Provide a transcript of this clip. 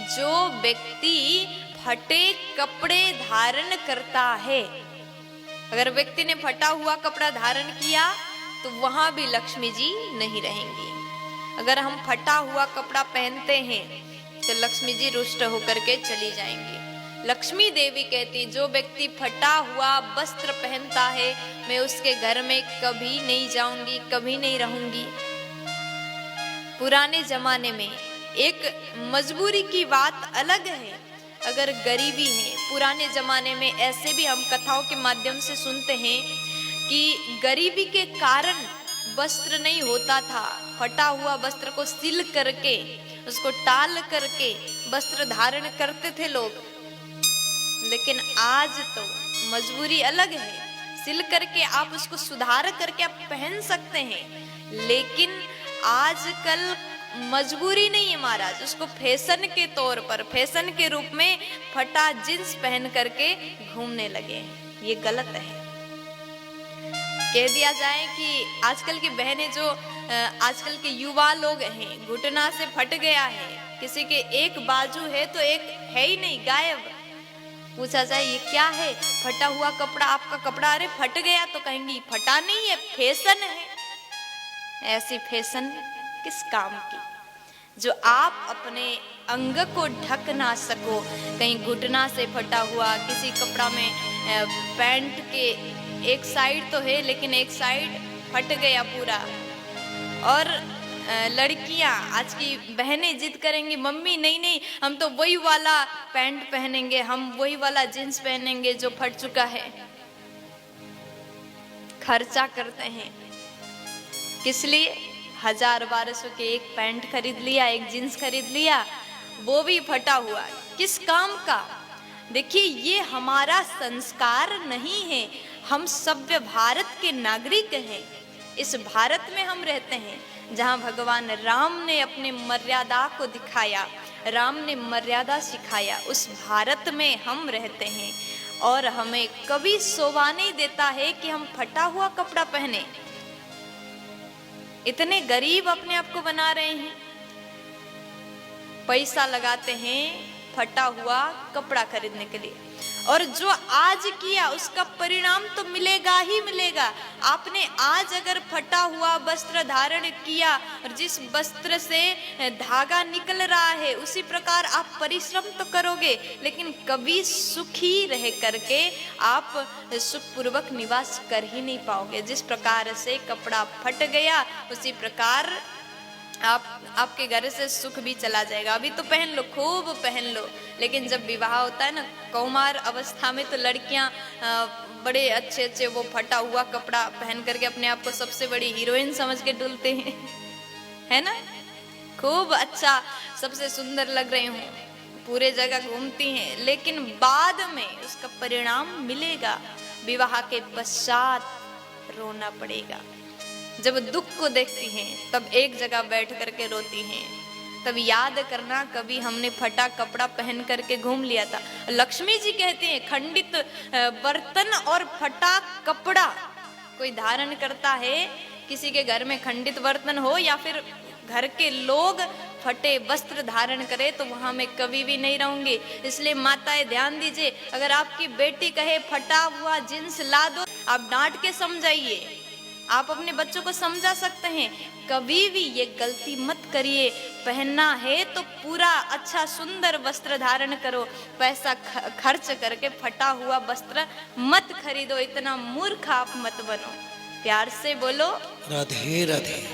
जो व्यक्ति फटे कपड़े धारण करता है, अगर व्यक्ति ने फटा हुआ कपड़ा धारण किया तो वहां भी लक्ष्मी जी नहीं रहेंगी। अगर हम फटा हुआ कपड़ा पहनते हैं तो लक्ष्मी जी रुष्ट होकर के चली जाएंगी। लक्ष्मी देवी कहती, जो व्यक्ति फटा हुआ वस्त्र पहनता है मैं उसके घर में कभी नहीं जाऊंगी, कभी नहीं रहूंगी। पुराने जमाने में एक मजबूरी की बात अलग है, अगर गरीबी है। पुराने जमाने में ऐसे भी हम कथाओं के माध्यम से सुनते हैं कि गरीबी के कारण वस्त्र नहीं होता था, फटा हुआ वस्त्र को सिल करके उसको टाल करके वस्त्र धारण करते थे लोग। लेकिन आज तो मजबूरी अलग है, सिल करके आप उसको सुधार करके आप पहन सकते हैं, लेकिन आजकल मजबूरी नहीं है महाराज, उसको फैशन के तौर पर, फैशन के रूप में फटा जींस पहन करके घूमने लगे। ये गलत है। कह दिया जाए कि आजकल की बहनें जो आजकल के युवा लोग हैं, घुटना से फट गया है, किसी के एक बाजू है तो एक है ही नहीं, गायब। पूछा जाए ये क्या है, फटा हुआ कपड़ा, आपका कपड़ा, अरे फट गया, तो कहेंगी फटा नहीं है, फैशन है। ऐसी फैशन किस काम की, जो आप अपने अंग को ढक ना सको। कहीं घुटना से फटा हुआ, किसी कपड़ा में पैंट के एक साइड तो है लेकिन एक साइड फट गया पूरा। और लड़कियां, आज की बहनें जिद करेंगी, मम्मी नहीं नहीं हम तो वही वाला पैंट पहनेंगे, हम वही वाला जींस पहनेंगे जो फट चुका है। खर्चा करते हैं किस लिए, 1000-1200 के एक पैंट खरीद लिया, एक जींस खरीद लिया, वो भी फटा हुआ, किस काम का। देखिए ये हमारा संस्कार नहीं है। हम सभ्य भारत के नागरिक हैं। इस भारत में हम रहते हैं जहां भगवान राम ने अपनी मर्यादा को दिखाया, राम ने मर्यादा सिखाया, उस भारत में हम रहते हैं। और हमें कभी शोभा नहीं देता है कि हम फटा हुआ कपड़ा पहने। इतने गरीब अपने आप को बना रहे हैं, पैसा लगाते हैं फटा हुआ कपड़ा खरीदने के लिए, और जो आज किया उसका परिणाम तो मिलेगा ही मिलेगा। आपने आज अगर फटा हुआ वस्त्र धारण किया और जिस वस्त्र से धागा निकल रहा है उसी प्रकार आप परिश्रम तो करोगे, लेकिन कभी सुखी रह करके आप सुखपूर्वक निवास कर ही नहीं पाओगे। जिस प्रकार से कपड़ा फट गया उसी प्रकार आपके घर से सुख भी चला जाएगा। अभी तो पहन लो, खूब पहन लो, लेकिन जब विवाह होता है ना, कौमार अवस्था में, तो लड़कियां बड़े अच्छे अच्छे वो फटा हुआ कपड़ा पहन करके अपने आप को सबसे बड़ी हीरोइन समझ के डुलते हैं, है ना, खूब अच्छा, सबसे सुंदर लग रहे हूँ, पूरे जगह घूमती हैं, लेकिन बाद में उसका परिणाम मिलेगा। विवाह के पश्चात रोना पड़ेगा। जब दुख को देखती हैं तब एक जगह बैठ करके रोती हैं। तब याद करना कभी हमने फटा कपड़ा पहन करके घूम लिया था। लक्ष्मी जी कहते हैं खंडित बर्तन और फटा कपड़ा कोई धारण करता है, किसी के घर में खंडित बर्तन हो या फिर घर के लोग फटे वस्त्र धारण करे तो वहां मैं कभी भी नहीं रहूंगी। इसलिए माताएं ध्यान दीजिए, अगर आपकी बेटी कहे फटा हुआ जींस ला दो, आप डांट के समझाइए, आप अपने बच्चों को समझा सकते हैं। कभी भी ये गलती मत करिए। पहनना है तो पूरा अच्छा सुंदर वस्त्र धारण करो, पैसा खर्च करके फटा हुआ वस्त्र मत खरीदो। इतना मूर्ख आप मत बनो। प्यार से बोलो राधे राधे।